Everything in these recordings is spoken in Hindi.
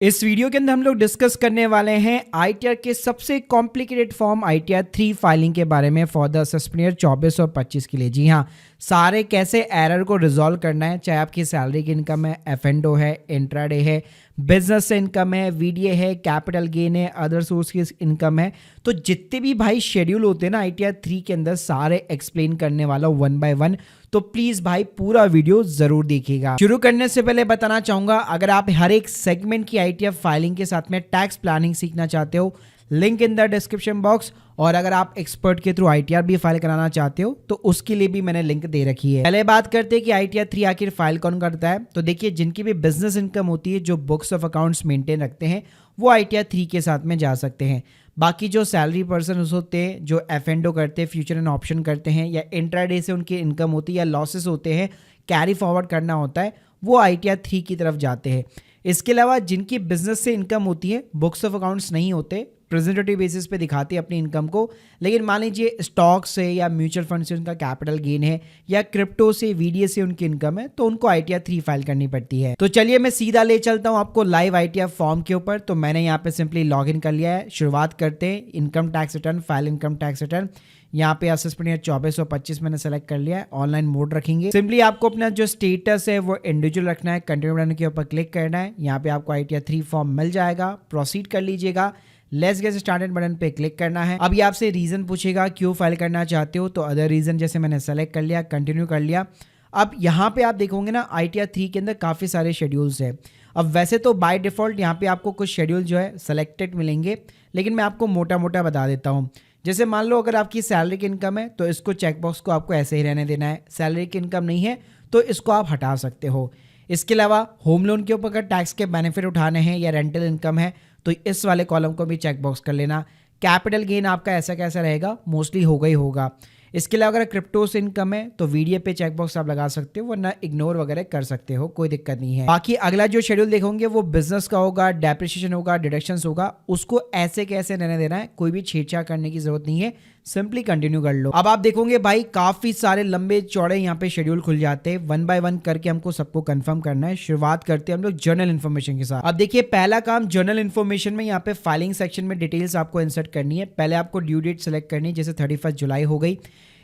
इस वीडियो के अंदर हम लोग डिस्कस करने वाले हैं आईटीआर के सबसे कॉम्प्लिकेटेड फॉर्म आईटीआर 3 फाइलिंग के बारे में फॉर द असेसमेंट ईयर 24 और 25 के लिए। जी हाँ, सारे कैसे एरर को रिजॉल्व करना है, चाहे आपकी सैलरी की इनकम है, एफ&ओ है, इंट्राडे है, बिजनेस से इनकम है, वीडीए है, कैपिटल गेन है, अदर सोर्स की इनकम है। तो जितने भी भाई शेड्यूल होते हैं ना आईटीआर 3 के अंदर, सारे एक्सप्लेन करने वाला हूं 1 बाय 1। तो प्लीज भाई पूरा वीडियो जरूर देखिएगा। शुरू करने से पहले बताना चाहूंगा, अगर आप हर एक सेगमेंट की आईटीआर फाइलिंग के साथ में टैक्स प्लानिंग सीखना चाहते हो, link in the description box. और अगर आप एक्सपर्ट के थ्रू आईटीआर भी फाइल कराना चाहते हो तो उसके लिए भी मैंने लिंक दे रखी है। पहले बात करते हैं कि आईटीआर 3 आखिर फाइल कौन करता है। तो देखिए, जिनकी भी बिजनेस इनकम होती है, जो बुक्स ऑफ अकाउंट्स मेंटेन रखते हैं, वो आईटीआर 3 के साथ में जा सकते हैं। बाकी जो सैलरी पर्सन होते हैं, जो एफ&ओ करते हैं, फ्यूचर एंड ऑप्शन करते हैं, या इंट्राडे से उनकी इनकम होती है या लॉसेस होते हैं, कैरी फॉरवर्ड करना होता है, वो आईटीआर 3 की तरफ जाते हैं। इसके अलावा जिनकी बिजनेस से इनकम होती है, बुक्स ऑफ अकाउंट्स नहीं होते, प्रेजेंटेटिव बेसिस पे दिखाती है अपनी इनकम को, लेकिन मान लीजिए स्टॉक से या म्यूचुअल फंड से उनका कैपिटल गेन है, या क्रिप्टो से, वीडीए से उनकी इनकम है, तो उनको आईटीआर 3 फाइल करनी पड़ती है। तो चलिए मैं सीधा ले चलता हूं आपको लाइव आईटीआर फॉर्म के ऊपर। तो मैंने यहाँ पे सिंपली लॉग इन कर लिया है। शुरुआत करते हैं income tax return, file income tax return. यहाँ पे असेसमेंट ईयर 24 और 25 मैंने सेलेक्ट कर लिया है। ऑनलाइन मोड रखेंगे। सिंपली आपको अपना जो स्टेटस है वो इंडिविजुअल रखना है। कंटिन्यू बटन के ऊपर क्लिक करना है। यहाँ पे आपको आईटीआर 3 फॉर्म मिल जाएगा। प्रोसीड कर लीजिएगा। लेट्स गेट स्टार्टेड बटन पे क्लिक करना है। अब ये आपसे रीजन पूछेगा क्यों फाइल करना चाहते हो, तो अदर रीजन जैसे मैंने सेलेक्ट कर लिया, कंटिन्यू कर लिया। अब यहाँ पे आप देखोगे ना आईटीआर 3 के अंदर काफ़ी सारे शेड्यूल्स हैं। अब वैसे तो बाय डिफॉल्ट यहाँ पे आपको कुछ शेड्यूल जो है सेलेक्टेड मिलेंगे, लेकिन मैं आपको मोटा मोटा बता देता हूँ। जैसे मान लो अगर आपकी सैलरी की इनकम है तो इसको चेकबॉक्स को आपको ऐसे ही रहने देना है। सैलरी की इनकम नहीं है तो इसको आप हटा सकते हो। इसके अलावा होम लोन के ऊपर अगर टैक्स के बेनिफिट उठाने हैं या रेंटल इनकम है तो इस वाले कॉलम को भी चेकबॉक्स कर लेना। कैपिटल गेन आपका ऐसा कैसा रहेगा, मोस्टली होगा ही होगा। इसके अलावा अगर क्रिप्टो से इनकम है तो वीडियो पे चेकबॉक्स आप लगा सकते हो, वरना इग्नोर वगैरह कर सकते हो, कोई दिक्कत नहीं है। बाकी अगला जो शेड्यूल देखोगे वो बिजनेस का होगा, डेप्रिसिएशन होगा, डिडक्शंस होगा, उसको ऐसे कैसे रहने देना है, कोई भी छेड़छाड़ करने की जरूरत नहीं है, सिंपली कंटिन्यू कर लो। अब आप देखोगे भाई काफी सारे लंबे चौड़े यहाँ पे शेड्यूल खुल जाते हैं। 1 बाय 1 करके हमको सबको कंफर्म करना है। शुरुआत करते हैं हम लोग जर्नल इन्फॉर्मेशन के साथ। अब देखिए, पहला काम जर्नल इन्फॉर्मेशन में यहाँ पे फाइलिंग सेक्शन में डिटेल्स आपको इंसर्ट करनी है। पहले आपको ड्यू डेट सेलेक्ट करनी है, जैसे 31 जुलाई हो गई।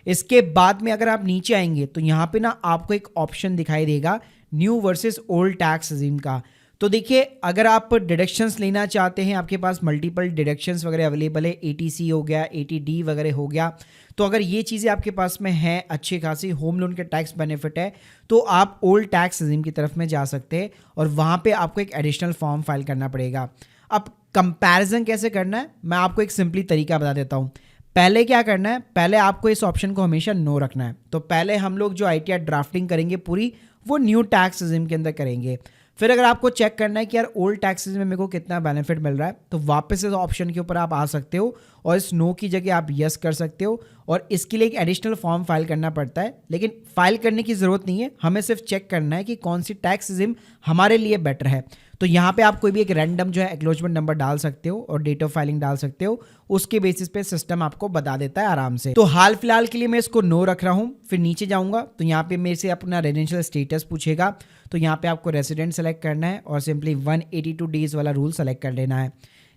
इसके बाद में अगर आप नीचे आएंगे तो यहाँ पे ना आपको एक ऑप्शन दिखाई देगा new versus old tax regime का। तो देखिए, अगर आप डिडक्शंस लेना चाहते हैं, आपके पास मल्टीपल डिडक्शंस वगैरह अवेलेबल है, एटीसी हो गया, एटीडी वगैरह हो गया, तो अगर ये चीज़ें आपके पास में है, अच्छी खासी होम लोन के टैक्स बेनिफिट है, तो आप ओल्ड टैक्स रेजिम की तरफ में जा सकते हैं और वहाँ पे आपको एक एडिशनल फॉर्म फाइल करना पड़ेगा। अब कंपैरिजन कैसे करना है, मैं आपको एक सिंपली तरीका बता देता हूँ। पहले क्या करना है, पहले आपको इस ऑप्शन को हमेशा नो रखना है। तो पहले हम लोग जो आईटीआर ड्राफ्टिंग करेंगे पूरी, वो न्यू टैक्स रेजिम के अंदर करेंगे। फिर अगर आपको चेक करना है कि यार ओल्ड टैक्स रेजिम में मेरे को कितना बेनिफिट मिल रहा है, तो वापस इस ऑप्शन के ऊपर आप आ सकते हो और इस नो की जगह आप यस कर सकते हो। और इसके लिए एक एडिशनल फॉर्म फाइल करना पड़ता है, लेकिन फाइल करने की ज़रूरत नहीं है, हमें सिर्फ चेक करना है कि कौन सी टैक्स रेजिम हमारे लिए बेटर है। तो यहाँ पे आप कोई भी एक रैंडम जो है एक्नॉलेजमेंट नंबर डाल सकते हो और डेट ऑफ फाइलिंग डाल सकते हो। उसके बेसिस पे सिस्टम आपको बता देता है आराम से। तो हाल फिलहाल के लिए मैं इसको नो रख रहा हूँ। फिर नीचे जाऊँगा तो यहाँ पे मेरे से अपना रेजिडेंशियल स्टेटस पूछेगा, तो यहाँ पे आपको रेसिडेंट सेलेक्ट करना है और सिंपली 182 डेज वाला रूल सेलेक्ट कर लेना है।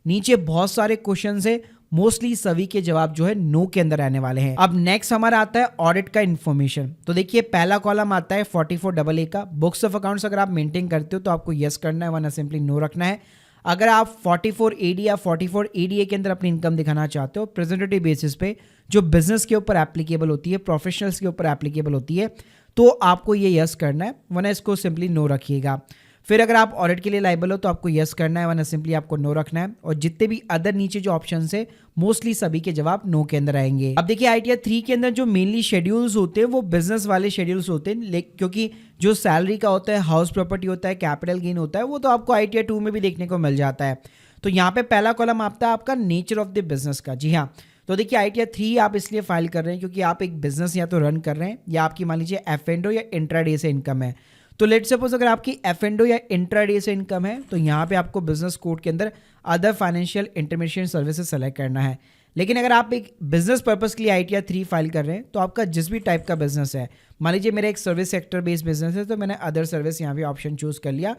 नीचे बहुत सारे क्वेश्चन है, मोस्टली सभी के जवाब जो है नो के अंदर रहने वाले हैं। अब नेक्स्ट हमारा आता है ऑडिट का इन्फॉर्मेशन। तो देखिए, पहला कॉलम आता है 44AA का, बुक्स ऑफ अकाउंट्स अगर आप मेंटेन करते हो तो आपको यस करना है, वरना सिंपली नो रखना है। अगर आप 44AD या 44ADA के अंदर अपनी इनकम दिखाना चाहते हो प्रेजेंटेटिव बेसिस पे, जो बिजनेस के ऊपर एप्लीकेबल होती है, प्रोफेशनल्स के ऊपर एप्लीकेबल होती है, तो आपको ये यस करना है, वरना इसको सिंपली नो रखिएगा। फिर अगर आप ऑडिट के लिए लाइबल हो तो आपको यस करना है, वरना सिंपली आपको नो रखना है। और जितने भी अदर नीचे जो ऑप्शन है, मोस्टली सभी के जवाब नो के अंदर आएंगे। अब देखिए, आईटीआर 3 के अंदर जो मेनली शेड्यूल्स होते हैं वो बिजनेस वाले शेड्यूल्स होते हैं, क्योंकि जो सैलरी का होता है, हाउस प्रॉपर्टी होता है, कैपिटल गेन होता है, वो तो आपको आईटीआर 2 में भी देखने को मिल जाता है। तो यहाँ पे पहला कॉलम आता है आपका नेचर ऑफ द बिजनेस का। जी हाँ, तो देखिए आईटीआर 3 आप इसलिए फाइल कर रहे हैं क्योंकि आप एक बिजनेस या तो रन कर रहे हैं, या आपकी मान लीजिए एफ&ओ या इंट्राडे से इनकम है। तो लेट सपोज अगर आपकी एफ&ओ या इंट्राडे से इनकम है तो यहाँ पे आपको बिजनेस कोड के अंदर other financial intermediate services select करना है। लेकिन अगर आप एक बिजनेस पर्पस के लिए आईटीआर 3 फाइल कर रहे हैं तो आपका जिस भी टाइप का बिजनेस है, मान लीजिए मेरा एक सर्विस सेक्टर बेस्ड बिजनेस है तो मैंने अदर सर्विस यहाँ पे ऑप्शन चूज कर लिया।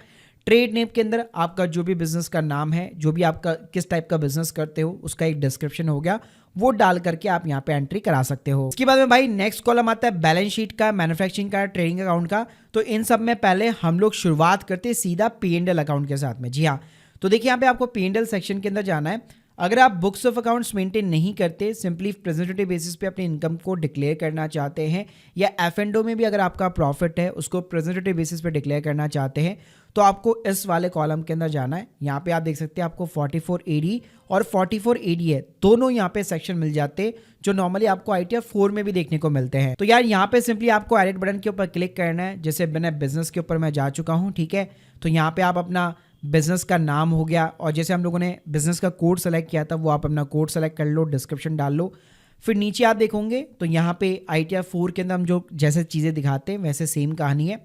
ट्रेड नेम के अंदर आपका जो भी बिजनेस का नाम है, जो भी आपका किस टाइप का बिजनेस करते हो उसका एक डिस्क्रिप्शन हो गया, वो डाल करके आप यहाँ पे एंट्री करा सकते हो। इसके बाद में भाई नेक्स्ट कॉलम आता है बैलेंस शीट का, मैन्युफैक्चरिंग का, ट्रेडिंग अकाउंट का। तो इन सब में पहले हम लोग शुरुआत करते हैं सीधा P&L अकाउंट के साथ में। जी हाँ, तो देखिए यहाँ पे आपको P&L सेक्शन के अंदर जाना है। अगर आप बुक्स ऑफ अकाउंट्स मेंटेन नहीं करते, सिंपली प्रेजेंटेटिव बेसिस पे अपनी इनकम को डिक्लेयर करना चाहते हैं, या F&O में भी अगर आपका प्रॉफिट है उसको प्रेजेंटेटिव बेसिस पे डिक्लेयर करना चाहते हैं, तो आपको इस वाले कॉलम के अंदर जाना है। यहाँ पे आप देख सकते हैं आपको 44 AD और 44 ADA दोनों यहाँ पे सेक्शन मिल जाते हैं, जो नॉर्मली आपको ITR 4 में भी देखने को मिलते हैं। तो यार यहाँ पे सिंपली आपको एडिट बटन के ऊपर क्लिक करना है। जैसे मैंने बिजनेस के ऊपर मैं जा चुका हूँ, ठीक है। तो यहाँ पे आप अपना बिजनेस का नाम हो गया, और जैसे हम लोगों ने बिजनेस का कोड सेलेक्ट किया था वो आप अपना कोड सेलेक्ट कर लो, डिस्क्रिप्शन डाल लो। फिर नीचे आप देखोगे तो यहाँ पे ITR 4 के अंदर हम जो जैसे चीज़ें दिखाते हैं वैसे सेम कहानी है।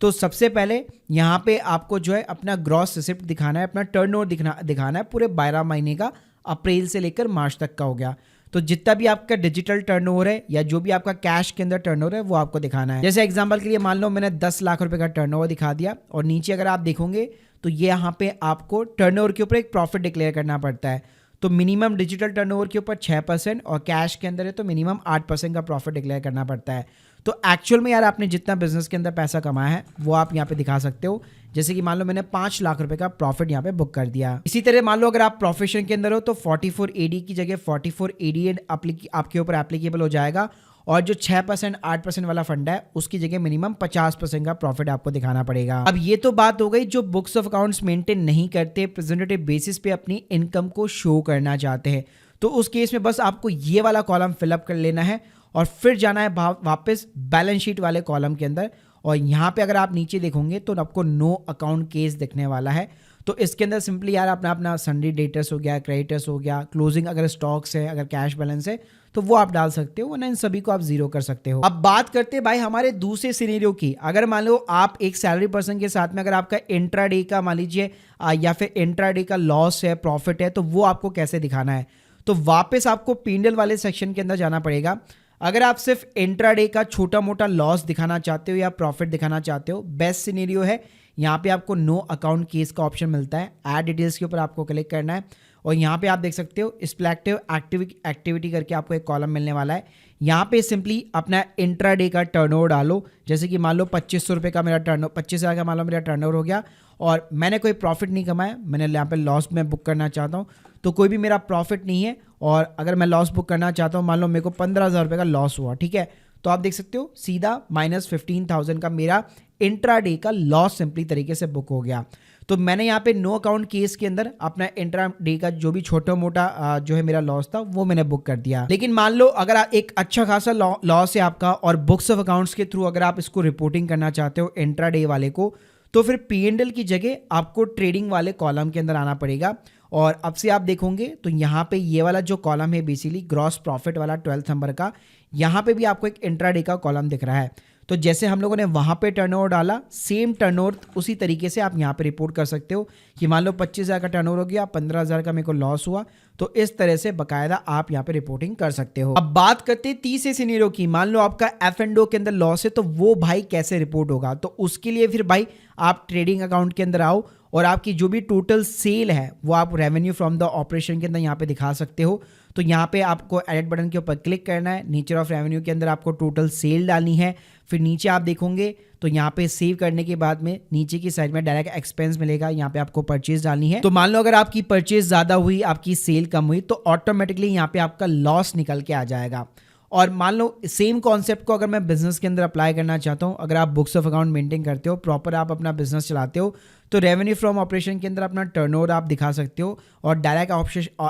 तो सबसे पहले यहाँ पे आपको जो है अपना ग्रॉस रिसिप्ट दिखाना है, अपना टर्नओवर दिखाना है पूरे 12 महीने का, अप्रैल से लेकर मार्च तक का हो गया। तो जितना भी आपका डिजिटल टर्नओवर है या जो भी आपका कैश के अंदर टर्नओवर है वो आपको दिखाना है। जैसे एग्जांपल के लिए मान लो मैंने 10 लाख रुपए का टर्नओवर दिखा दिया, और नीचे अगर आप देखोगे तो ये यहाँ पे आपको टर्नओवर के ऊपर एक प्रॉफिट डिक्लेयर करना पड़ता है। तो मिनिमम डिजिटल टर्नओवर के ऊपर 6% और कैश के अंदर है तो मिनिमम 8% का प्रॉफिट डिक्लेयर करना पड़ता है। तो एक्चुअल में यार आपने जितना बिजनेस के अंदर पैसा कमाया है वो आप यहाँ पे दिखा सकते हो। जैसे कि मान लो मैंने 5 लाख रुपए का प्रॉफिट यहाँ पे बुक कर दिया। इसी तरह मान लो अगर आप प्रोफेशन के अंदर हो तो 44 AD की जगह 44 ADA आपके ऊपर एप्लीकेबल हो जाएगा, और जो 6% 8% वाला फंड है उसकी जगह मिनिमम 50% का प्रॉफिट आपको दिखाना पड़ेगा। अब ये तो बात हो गई जो बुक्स ऑफ अकाउंट्स मेंटेन नहीं करते, प्रेजेंटेटिव बेसिस पे अपनी इनकम को शो करना चाहते हैं। तो उस केस में बस आपको ये वाला कॉलम फिलअप कर लेना है और फिर जाना है वापस बैलेंस शीट वाले कॉलम के अंदर, और यहाँ पे अगर आप नीचे देखोगे तो आपको नो अकाउंट केस दिखने वाला है। तो इसके अंदर सिंपली यार अपना सन्डे डेटर्स हो गया, क्रेडिटर्स हो गया, क्लोजिंग अगर स्टॉक्स है, अगर कैश बैलेंस है तो वो आप डाल सकते हो, वरना इन सभी को आप जीरो कर सकते हो। अब बात करते हैं भाई हमारे दूसरे सिनेरियो की। अगर मान लो आप एक सैलरी पर्सन के साथ में अगर आपका इंट्राडे का मान लीजिए या फिर इंट्राडे का लॉस है, प्रॉफिट है, तो वो आपको कैसे दिखाना है। तो वापस आपको P&L वाले सेक्शन के अंदर जाना पड़ेगा। अगर आप सिर्फ इंट्राडे का छोटा मोटा लॉस दिखाना चाहते हो या प्रॉफिट दिखाना चाहते हो, बेस्ट सिनेरियो है यहाँ पे आपको नो अकाउंट केस का ऑप्शन मिलता है। ऐड डिटेल्स के ऊपर आपको क्लिक करना है, और यहाँ पे आप देख सकते हो स्प्लैक्टिव एक्टिविटी करके आपको एक कॉलम मिलने वाला है। यहाँ पे सिंपली अपना इंट्राडे का टर्नओवर डालो। जैसे कि मान लो 2500 रुपये का मेरा 25,000 का मान लो मेरा टर्नओवर हो गया, और मैंने कोई प्रॉफिट नहीं कमाया, मैंने यहाँ पे लॉस में बुक करना चाहता हूँ, तो कोई भी मेरा प्रॉफिट नहीं है, और अगर मैं लॉस बुक करना चाहता हूँ, मान लो मेरे को 15,000 रुपये का लॉस हुआ, ठीक है। तो आप देख सकते हो सीधा -15,000 का मेरा इंट्राडे का लॉस सिंपली तरीके से बुक हो गया। तो मैंने यहाँ पे नो अकाउंट केस के अंदर अपना इंट्राडे का जो भी छोटा मोटा जो है मेरा लॉस था वो मैंने बुक कर दिया। लेकिन मान लो अगर एक अच्छा खासा लॉस है आपका, और बुक्स ऑफ अकाउंट्स के थ्रू अगर आप इसको रिपोर्टिंग करना चाहते हो इंट्राडे वाले को, तो फिर P&L की जगह आपको ट्रेडिंग वाले कॉलम के अंदर आना पड़ेगा। और अब से आप देखोगे तो यहाँ पे ये वाला जो कॉलम है बेसिकली ग्रॉस प्रॉफिट वाला 12th नंबर का, यहाँ पे भी आपको एक इंट्राडे का कॉलम दिख रहा है। तो जैसे हम लोगों ने वहाँ पे टर्नओवर डाला, सेम टर्नओवर उसी तरीके से आप यहाँ पे रिपोर्ट कर सकते हो कि मान लो 25,000 का टर्नओवर हो गया, 15,000 का मेरे को लॉस हुआ, तो इस तरह से बकायदा आप यहाँ पे रिपोर्टिंग कर सकते हो। अब बात करते हैं तीसरे सिनेरियो की। मान लो आपका F&O के अंदर लॉस है, तो वो भाई कैसे रिपोर्ट होगा। तो उसके लिए फिर भाई आप ट्रेडिंग अकाउंट के अंदर आओ, और आपकी जो भी टोटल सेल है वो आप रेवेन्यू फ्रॉम द ऑपरेशन के अंदर यहाँ पे दिखा सकते हो। तो यहाँ पे आपको एडिट बटन के ऊपर क्लिक करना है, नेचर ऑफ रेवेन्यू के अंदर आपको टोटल सेल डालनी है। फिर नीचे आप देखोगे तो यहाँ पे सेव करने के बाद में नीचे की साइड में डायरेक्ट एक्सपेंस मिलेगा, यहाँ पे आपको परचेज डालनी है। तो मान लो अगर आपकी परचेज ज्यादा हुई, आपकी सेल कम हुई, तो ऑटोमेटिकली यहाँ पे आपका लॉस निकल के आ जाएगा। और मान लो सेम कॉन्सेप्ट को अगर मैं बिजनेस के अंदर अप्लाई करना चाहता हूँ, अगर आप बुक्स ऑफ अकाउंट मेंटेन करते हो, प्रॉपर आप अपना बिजनेस चलाते हो, तो रेवेन्यू फ्रॉम ऑपरेशन के अंदर अपना टर्नओवर आप दिखा सकते हो, और डायरेक्ट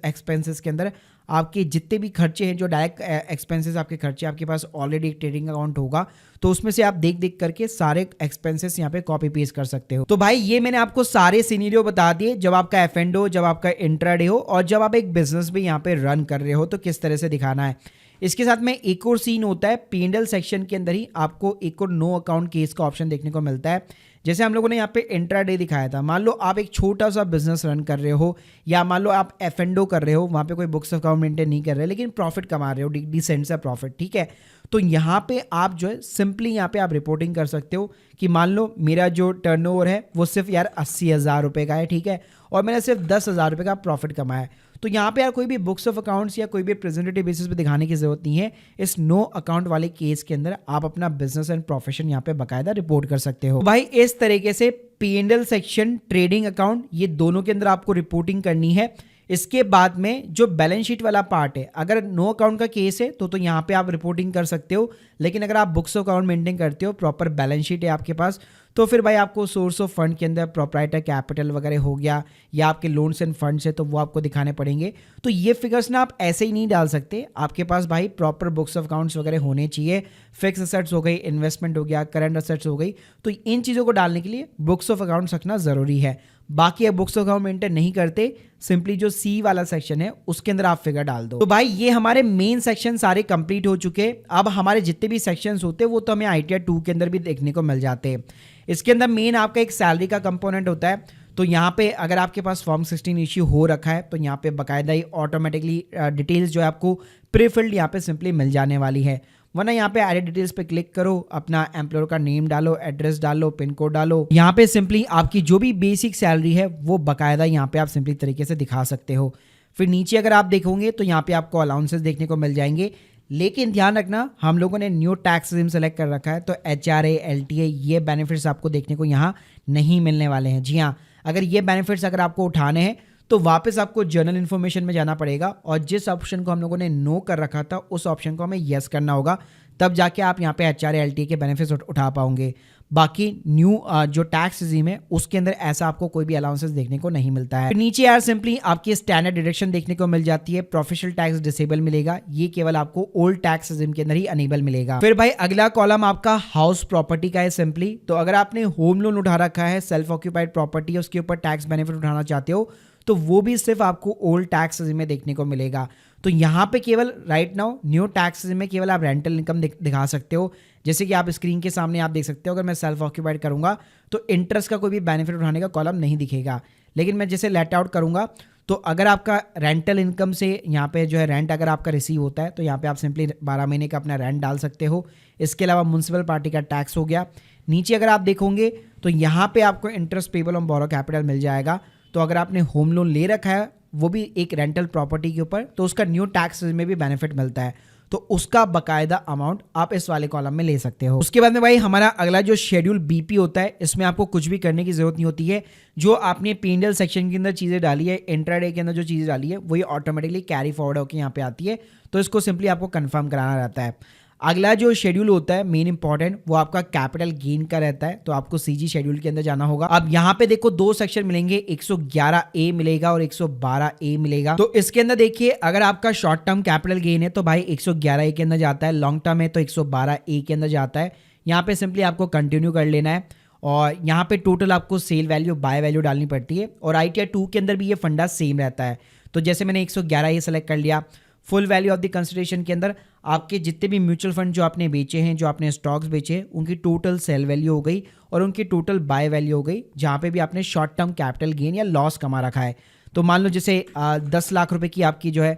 एक्सपेंसेस के अंदर आपके जितने भी खर्चे हैं, जो डायरेक्ट एक्सपेंसेस आपके खर्चे, आपके पास ऑलरेडी एक ट्रेडिंग अकाउंट होगा, तो उसमें से आप देख करके सारे एक्सपेंसेस यहाँ पे कॉपी पेस्ट कर सकते हो। तो भाई ये मैंने आपको सारे सिनेरियो बता दिए, जब आपका F&O, जब आपका इंट्राडे हो, और जब आप एक बिजनेस भी यहाँ पे रन कर रहे हो तो किस तरह से दिखाना है। इसके साथ में एक और सीन होता है, P&L सेक्शन के अंदर ही आपको एक और नो अकाउंट केस का ऑप्शन देखने को मिलता है। जैसे हम लोगों ने यहाँ पे इंट्राडे दिखाया था, मान लो आप एक छोटा सा बिजनेस रन कर रहे हो, या मान लो आप F&O कर रहे हो, वहाँ पे कोई बुक्स ऑफ अकाउंट मेंटेन नहीं कर रहे, लेकिन प्रॉफिट कमा रहे हो, डिसेंट सा प्रॉफिट, ठीक है। तो यहाँ पे आप जो है सिंपली यहाँ पे आप रिपोर्टिंग कर सकते हो कि मान लो मेरा जो टर्नओवर है वो सिर्फ यार 80,000 रुपये का है, ठीक है, और मैंने सिर्फ 10,000 रुपये का प्रॉफिट कमाया है, तो यहाँ पे यार कोई भी बुक्स ऑफ अकाउंट्स या कोई भी प्रेजेंटेटिव बेसिस पे दिखाने की जरूरत नहीं है। इस नो अकाउंट वाले केस के अंदर आप अपना बिजनेस एंड प्रोफेशन यहाँ पे बकायदा रिपोर्ट कर सकते हो। भाई इस तरीके से P&L सेक्शन, ट्रेडिंग अकाउंट, ये दोनों के अंदर आपको रिपोर्टिंग करनी है। इसके बाद में जो बैलेंस शीट वाला पार्ट है, अगर नो अकाउंट का केस है तो यहाँ पे आप रिपोर्टिंग कर सकते हो, लेकिन अगर आप बुक्स ऑफ अकाउंट मेंटेन करते हो, प्रॉपर बैलेंस शीट है आपके पास, तो फिर भाई आपको सोर्स ऑफ फंड के अंदर प्रोप्राइटर कैपिटल वगैरह हो गया या आपके लोन्स एंड फंड्स है तो वो आपको दिखाने पड़ेंगे। तो ये फिगर्स ना आप ऐसे ही नहीं डाल सकते, आपके पास भाई प्रॉपर बुक्स ऑफ अकाउंट्स वगैरह होने चाहिए। फिक्स असेट्स हो गई, इन्वेस्टमेंट हो गया, करंट असेट्स हो गई, तो इन चीज़ों को डालने के लिए बुक्स ऑफ अकाउंट्स रखना ज़रूरी है। बाकी आप बुक्स ऑफ अकाउंट मेंटेन नहीं करते, सिंपली जो सी वाला सेक्शन है उसके अंदर आप फिगर डाल दो। तो भाई ये हमारे मेन सेक्शन सारे कंप्लीट हो चुके। अब हमारे जितने भी सेक्शंस होते हैं वो तो हमें ITR 2 के अंदर भी देखने को मिल जाते हैं। इसके अंदर मेन आपका एक सैलरी का कंपोनेंट होता है, तो यहाँ पे अगर आपके पास फॉर्म 16 इश्यू हो रखा है तो यहाँ पे बाकायदा ही ऑटोमेटिकली डिटेल्स जो है आपको प्रीफिल्ड यहाँ पे सिंपली मिल जाने वाली है। वरना यहाँ पे एडिट डिटेल्स पे क्लिक करो, अपना एम्प्लॉयर का नेम डालो, एड्रेस डालो, पिन कोड डालो, यहाँ पे सिंपली आपकी जो भी बेसिक सैलरी है वो बाकायदा यहाँ पे आप सिंपली तरीके से दिखा सकते हो। फिर नीचे अगर आप देखोगे तो यहाँ पे आपको अलाउंसेस देखने को मिल जाएंगे, लेकिन ध्यान रखना हम लोगों ने न्यू टैक्स रिजिम सेलेक्ट कर रखा है, तो HRA, LTA ये बेनिफिट्स आपको देखने को यहाँ नहीं मिलने वाले हैं। जी हाँ, अगर ये बेनिफिट्स अगर आपको उठाने हैं तो वापस आपको जर्नल इन्फॉर्मेशन में जाना पड़ेगा और जिस ऑप्शन को हम लोगों ने नो कर रखा था उस ऑप्शन को हमें येस करना होगा, तब जाके आप यहाँ पे HRA, LTA के बेनिफिट्स उठा पाओगे। बाकी न्यू जो टैक्स रिजीम है उसके अंदर ऐसा आपको कोई भी अलाउंसेस देखने को नहीं मिलता है। नीचे यार सिंपली आपकी स्टैंडर्ड डिडक्शन देखने को मिल जाती है, प्रोफेशनल टैक्स डिसेबल मिलेगा, ये केवल आपको ओल्ड टैक्स रिजीम के अंदर ही अनेबल मिलेगा। फिर भाई अगला कॉलम आपका हाउस प्रॉपर्टी का है सिंपली, तो अगर आपने होम लोन उठा रखा है, सेल्फ ऑक्यूपाइड प्रॉपर्टी है, उसके ऊपर टैक्स बेनिफिट उठाना चाहते हो तो वो भी सिर्फ आपको ओल्ड टैक्स रिजीम में देखने को मिलेगा। तो यहाँ पे केवल right now new tax regime में केवल आप रेंटल इनकम दिखा सकते हो, जैसे कि आप स्क्रीन के सामने आप देख सकते हो। अगर मैं सेल्फ ऑक्यूपाइड करूंगा तो इंटरेस्ट का कोई भी बेनिफिट उठाने का कॉलम नहीं दिखेगा, लेकिन मैं जैसे लेट आउट करूंगा तो अगर आपका रेंटल इनकम से यहाँ पे जो है रेंट अगर आपका रिसीव होता है तो यहाँ पे आप सिंपली 12 महीने का अपना रेंट डाल सकते हो। इसके अलावा म्युनिसिपल पार्टी का टैक्स हो गया। नीचे अगर आप देखोगे तो यहाँ पे आपको interest payable on borrowed capital मिल जाएगा। तो अगर आपने होम लोन ले रखा है वो भी एक रेंटल प्रॉपर्टी के ऊपर, तो उसका न्यू टैक्स में भी बेनिफिट मिलता है, तो उसका बकायदा अमाउंट आप इस वाले कॉलम में ले सकते हो। उसके बाद में भाई हमारा अगला जो शेड्यूल BP होता है, इसमें आपको कुछ भी करने की जरूरत नहीं होती है। जो आपने P&L सेक्शन के अंदर चीजें डाली है, इंट्राडे के अंदर जो चीजें डाली है वही ऑटोमेटिकली कैरी फॉरवर्ड होकर यहाँ पे आती है, तो इसको सिंपली आपको कंफर्म कराना रहता है। अगला जो शेड्यूल होता है मेन इंपॉर्टेंट, वो आपका कैपिटल गेन का रहता है, तो आपको CG शेड्यूल के अंदर जाना होगा। अब यहाँ पे देखो दो सेक्शन मिलेंगे, 111A मिलेगा और 112A मिलेगा। तो इसके अंदर देखिए अगर आपका शॉर्ट टर्म कैपिटल गेन है तो भाई 111A के अंदर जाता है, लॉन्ग टर्म है तो 112A के अंदर जाता है। यहाँ पे सिंपली आपको कंटिन्यू कर लेना है और यहाँ पे टोटल आपको सेल वैल्यू, बाय वैल्यू डालनी पड़ती है, और ITR 2 के अंदर भी ये फंडा सेम रहता है। तो जैसे मैंने 111A सेलेक्ट कर लिया, full value of the consideration के अंदर आपके जितने भी म्यूचुअल फंड जो आपने बेचे हैं, जो आपने स्टॉक्स बेचे हैं, उनकी टोटल सेल वैल्यू हो गई और उनकी टोटल बाय वैल्यू हो गई, जहाँ पे भी आपने शॉर्ट टर्म कैपिटल गेन या लॉस कमा रखा है। तो मान लो जैसे 10 लाख रुपए की आपकी जो है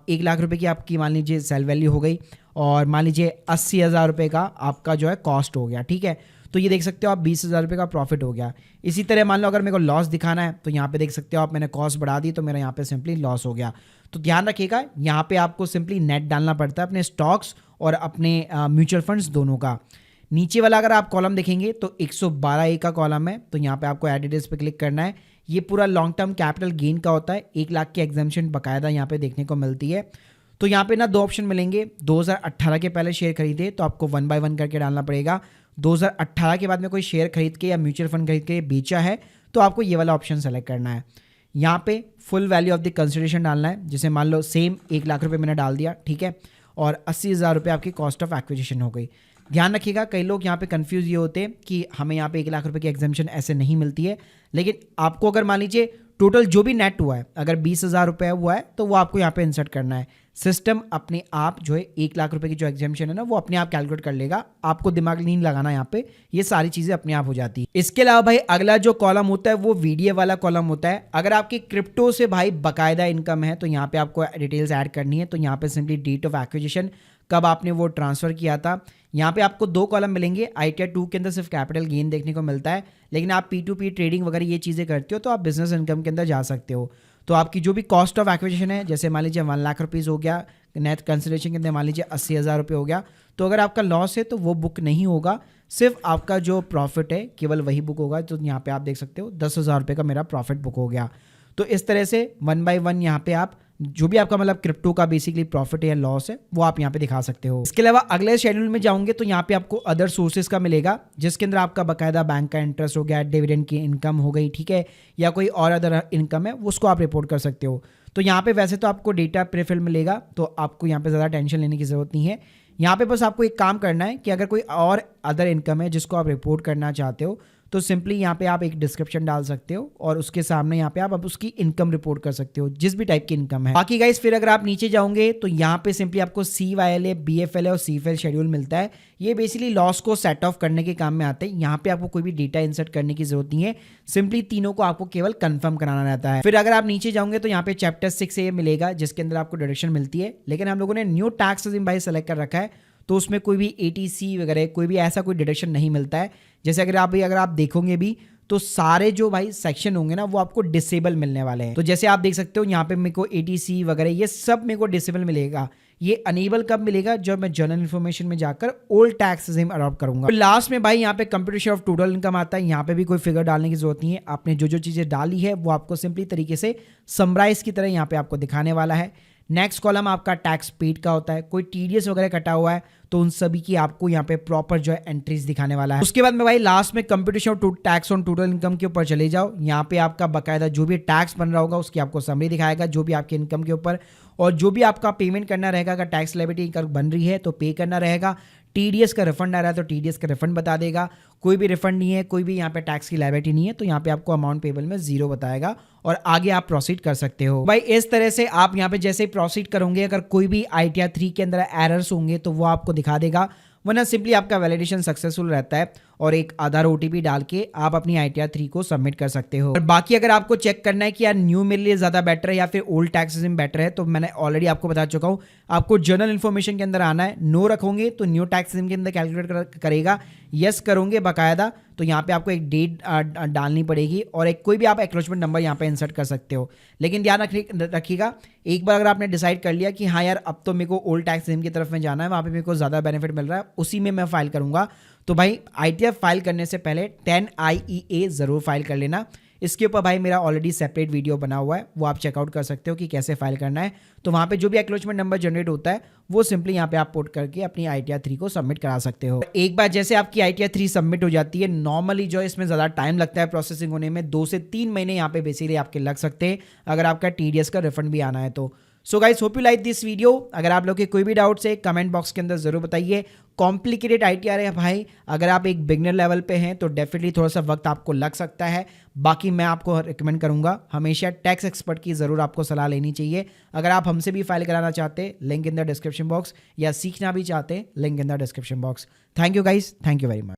1 लाख रुपए की आपकी मान लीजिए सेल वैल्यू हो गई, और मान लीजिए 80,000 रुपये का आपका जो है कॉस्ट हो गया, ठीक है। तो ये देख सकते हो आप 20,000 रुपये का प्रॉफिट हो गया। इसी तरह मान लो अगर मेरे को लॉस दिखाना है तो यहाँ पे देख सकते हो आप, मैंने कॉस्ट बढ़ा दी तो मेरा यहाँ पे सिंपली लॉस हो गया। तो ध्यान रखिएगा यहाँ पे आपको सिंपली नेट डालना पड़ता है अपने स्टॉक्स और अपने म्यूचुअल फंड्स दोनों का। नीचे वाला अगर आप कॉलम देखेंगे तो 112A का कॉलम है, तो यहाँ पे आपको एड डिटेल्स पे क्लिक करना है। ये पूरा लॉन्ग टर्म कैपिटल गेन का होता है, 1 लाख की एग्जाम्पशन बाकायदा यहाँ पे देखने को मिलती है। तो यहाँ पे ना दो ऑप्शन मिलेंगे, 2018 के पहले शेयर खरीदे तो आपको 1 बाय 1 करके डालना पड़ेगा, 2018 के बाद में कोई शेयर खरीद के या म्यूचुअल फंड खरीद के बेचा है तो आपको ये वाला ऑप्शन सेलेक्ट करना है। यहाँ पे full value of the consideration डालना है, जैसे मान लो सेम 1 लाख रुपए मैंने डाल दिया, ठीक है, और 80,000 रुपये आपकी कॉस्ट ऑफ एक्विजिशन हो गई। ध्यान रखिएगा कई लोग यहाँ पे कंफ्यूज ये होते हैं कि हमें यहाँ पे 1 लाख रुपए की एग्जाम्पशन ऐसे नहीं मिलती है, लेकिन आपको अगर मान लीजिए टोटल जो भी नेट हुआ है अगर 20,000 रुपये हुआ है तो वो आपको यहाँ पे इंसर्ट करना है। सिस्टम अपने आप जो है 1 लाख रुपए की जो एग्जाम्पशन है ना वो अपने आप कैलकुलेट कर लेगा, आपको दिमाग नहीं लगाना यहाँ पे, ये सारी चीजें अपने आप हो जाती है। इसके अलावा भाई अगला जो कॉलम होता है वो VDA वाला कॉलम होता है। अगर आपकी क्रिप्टो से भाई बाकायदा इनकम है तो यहाँ पे आपको डिटेल्स ऐड करनी है, तो यहाँ पे सिंपली डेट ऑफ एक्विजिशन, कब आपने वो ट्रांसफ़र किया था। यहाँ पे आपको 2 कॉलम मिलेंगे। ITR 2 के अंदर सिर्फ कैपिटल गेन देखने को मिलता है, लेकिन आप P2P ट्रेडिंग वगैरह ये चीज़ें करते हो तो आप बिजनेस इनकम के अंदर जा सकते हो। तो आपकी जो भी कॉस्ट ऑफ एक्विजिशन है, जैसे मान लीजिए 1 लाख रुपीज़ हो गया, नेट कंसिडरेशन के अंदर मान लीजिए 80,000 रुपये हो गया, तो अगर आपका लॉस है तो वो बुक नहीं होगा, सिर्फ आपका जो प्रॉफिट है केवल वही बुक होगा। तो यहाँ पे आप देख सकते हो 10,000 रुपये का मेरा प्रॉफिट बुक हो गया। तो इस तरह से 1 बाय 1 यहाँ पे आप जो भी आपका मतलब क्रिप्टो का बेसिकली प्रॉफिट है या लॉस है वो आप यहाँ पे दिखा सकते हो। इसके अलावा अगले शेड्यूल में जाओगे तो यहाँ पे आपको अदर सोर्सेज का मिलेगा, जिसके अंदर आपका बकायदा बैंक का इंटरेस्ट हो गया, डिविडेंड की इनकम हो गई, ठीक है, या कोई और अदर इनकम है उसको आप रिपोर्ट कर सकते हो। तो यहाँ पे वैसे तो आपको डेटा प्रीफिल मिलेगा, तो आपको यहाँ पे ज़्यादा टेंशन लेने की ज़रूरत नहीं है। यहाँ पे बस आपको एक काम करना है कि अगर कोई और अदर इनकम है जिसको आप रिपोर्ट करना चाहते हो तो सिंपली यहाँ पे आप एक डिस्क्रिप्शन डाल सकते हो और उसके सामने यहाँ पे आप उसकी इनकम रिपोर्ट कर सकते हो, जिस भी टाइप की इनकम है। बाकी गाइस फिर अगर आप नीचे जाओगे तो यहाँ पे सिंपली आपको CYLA, BFLA और CFL शेड्यूल मिलता है। ये बेसिकली लॉस को सेट ऑफ करने के काम में आते हैं। यहाँ पे आपको कोई भी डेटा इंसर्ट करने की जरूरत नहीं है, सिंपली तीनों को आपको केवल कंफर्म कराना रहता है। फिर अगर आप नीचे जाओगे तो यहाँ पे चैप्टर 6A मिलेगा, जिसके अंदर आपको डिडक्शन मिलती है, लेकिन हम लोगों ने न्यू टैक्स रेजिम भाई सेलेक्ट कर रखा है तो उसमें कोई भी ATC वगैरह कोई भी ऐसा कोई डिडक्शन नहीं मिलता है। जैसे अगर आप देखोगे भी तो सारे जो भाई सेक्शन होंगे ना वो आपको डिसेबल मिलने वाले हैं। तो जैसे आप देख सकते हो यहाँ पे मेरे को ATC वगैरह ये सब मेरे को डिसेबल मिलेगा। ये अनेबल कब मिलेगा? जब मैं जनरल इन्फॉर्मेशन में जाकर ओल्ड टैक्स रेजिम अडॉप्ट करूंगा। तो लास्ट में भाई यहाँ पे कंप्यूटेशन ऑफ टोटल इनकम आता है। यहाँ पे भी कोई फिगर डालने की जरूरत नहीं है, आपने जो जो चीजें डाली है वो आपको सिंपली तरीके से समराइज की तरह यहाँ पे आपको दिखाने वाला है। नेक्स्ट कॉलम आपका टैक्स पेड का होता है, कोई TDS वगैरह कटा हुआ है तो उन सभी की आपको यहाँ पे प्रॉपर जो है एंट्रीज दिखाने वाला है। उसके बाद में भाई लास्ट में computation of tax on total income के ऊपर चले जाओ। यहाँ पे आपका बकायदा जो भी टैक्स बन रहा होगा उसकी आपको समरी दिखाएगा, जो भी आपके इनकम के ऊपर, और जो भी आपका पेमेंट करना रहेगा। अगर टैक्स लायबिलिटी बन रही है तो पे करना रहेगा, TDS का रिफंड आ रहा है तो TDS का रिफंड बता देगा, कोई भी रिफंड नहीं है, कोई भी यहाँ पे टैक्स की लायबिलिटी नहीं है तो यहाँ पे आपको अमाउंट पेबल में 0 बताएगा और आगे आप प्रोसीड कर सकते हो। भाई इस तरह से आप यहाँ पे जैसे प्रोसीड करोगे, अगर कोई भी ITR 3 के अंदर एरर्स होंगे तो वो आपको दिखा देगा, वरना सिंपली आपका वैलिडेशन सक्सेसफुल रहता है और एक आधार OTP डाल के आप अपनी ITR 3 को सबमिट कर सकते हो। और बाकी अगर आपको चेक करना है कि यार न्यू मेरे लिए ज़्यादा बेटर है या फिर ओल्ड टैक्स रेजिम बेटर है, तो मैंने ऑलरेडी आपको बता चुका हूँ, आपको जनरल इन्फॉर्मेशन के अंदर आना है। नो रखोगे तो न्यू टैक्स रेजिम के अंदर कैलकुलेट करेगा, यस करोगे बाकायदा तो यहाँ पे आपको एक डेट डालनी पड़ेगी और एक कोई भी आप एक्नॉलेजमेंट नंबर यहाँ पे इंसर्ट कर सकते हो। लेकिन ध्यान रखिएगा, एक बार अगर आपने डिसाइड कर लिया कि हाँ यार अब तो मेरे को ओल्ड टैक्स रेजिम की तरफ में जाना है, वहाँ पे मेरे को ज़्यादा बेनिफिट मिल रहा है, उसी में मैं फाइल करूँगा, तो भाई ITR फाइल करने से पहले 10IEA ज़रूर फाइल कर लेना। इसके ऊपर भाई मेरा ऑलरेडी सेपरेट वीडियो बना हुआ है, वो आप चेकआउट कर सकते हो कि कैसे फाइल करना है। तो वहाँ पे जो भी एक्नॉलेजमेंट नंबर जनरेट होता है वो सिंपली यहाँ पे आप पुट करके अपनी ITR 3 को सबमिट करा सकते हो। एक बार जैसे आपकी ITR 3 सबमिट हो जाती है, नॉर्मली जो इसमें ज़्यादा टाइम लगता है प्रोसेसिंग होने में, 2 से 3 महीने यहाँ पे बेसिकली आपके लग सकते हैं अगर आपका TDS का रिफंड भी आना है तो। So guys hope you like this video. अगर आप लोग के कोई भी डाउट्स है कमेंट बॉक्स के अंदर जरूर बताइए। कॉम्प्लिकेटेड ITR है भाई, अगर आप एक बिगनर लेवल पे हैं तो डेफिनेटली थोड़ा सा वक्त आपको लग सकता है। बाकी मैं आपको रिकमेंड करूंगा हमेशा टैक्स एक्सपर्ट की ज़रूर आपको सलाह लेनी चाहिए। अगर आप हमसे भी फाइल कराना चाहते हैं, link in the description box, या सीखना भी चाहते हैं, link in the description box. Thank you guys, thank you very much.